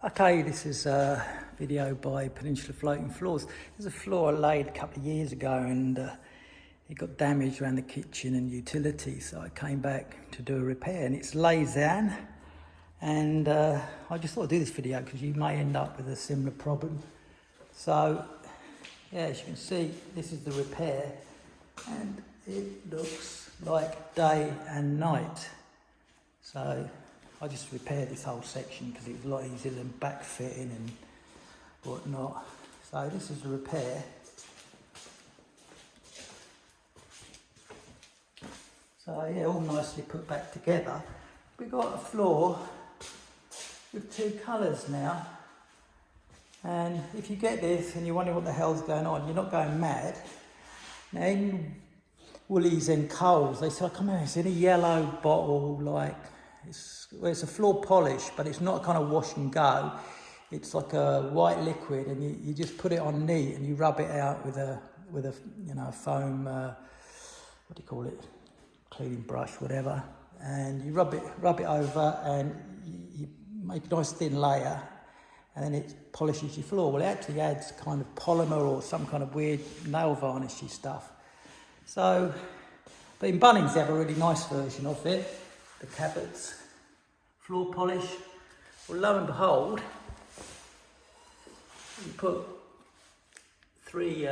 Okay, this is a video by Peninsula Floating Floors. There's a floor I laid a couple of years ago and it got damaged around the kitchen and utilities, so I came back to do a repair, and it's Lausanne, and I just thought I'd do this video because you may end up with a similar problem. So yeah, as you can see, this is the repair and it looks like day and night. So I just repaired this whole section because it was a lot easier than backfitting and whatnot. So this is the repair. So yeah, all nicely put back together. We've got a floor with two colours now. And if you get this and you're wondering what the hell's going on, you're not going mad. Now in Woolies and Coles, they say, come here, it's in a yellow bottle, like, it's a floor polish, but it's not kind of wash and go. It's like a white liquid, and you just put it on neat and you rub it out with a foam, what do you call it, cleaning brush, whatever. And you rub it over, and you make a nice thin layer, and then it polishes your floor. Well, it actually adds kind of polymer or some kind of weird nail varnishy stuff. So, but in Bunnings they have a really nice version of it, the Cabot's floor polish. Well, lo and behold, you put 3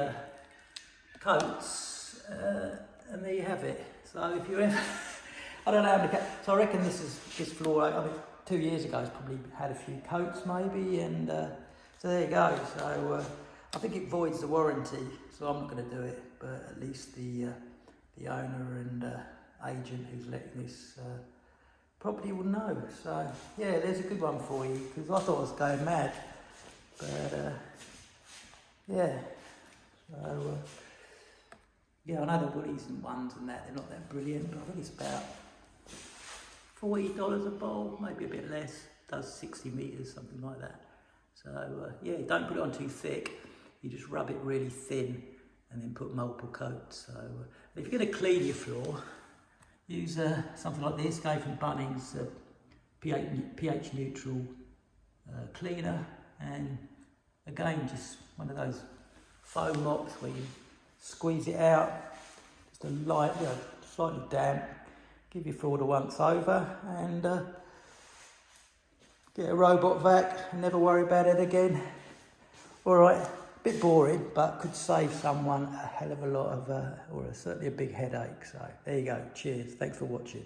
coats, and there you have it. So if you're in, I don't know how many, so I reckon this floor, I mean, 2 years ago it's probably had a few coats maybe, and so there you go. So I think it voids the warranty, so I'm not going to do it, but at least the owner and agent who's letting this property will know. So yeah, there's a good one for you, because I thought I was going mad, but yeah. So yeah, I know the Woolies and ones and that, they're not that brilliant, but I think it's about $40 a bowl, maybe a bit less. Does 60 metres, something like that. So yeah, don't put it on too thick. You just rub it really thin and then put multiple coats. So if you're going to clean your floor, use something like this. Go from Bunnings, pH neutral cleaner, and again just one of those foam mops where you squeeze it out, just a light, slightly damp. Give your floor a once over, and get a robot vac and never worry about it again. All right, a bit boring, but could save someone a hell of a lot of, or certainly a big headache. So there you go. Cheers. Thanks for watching.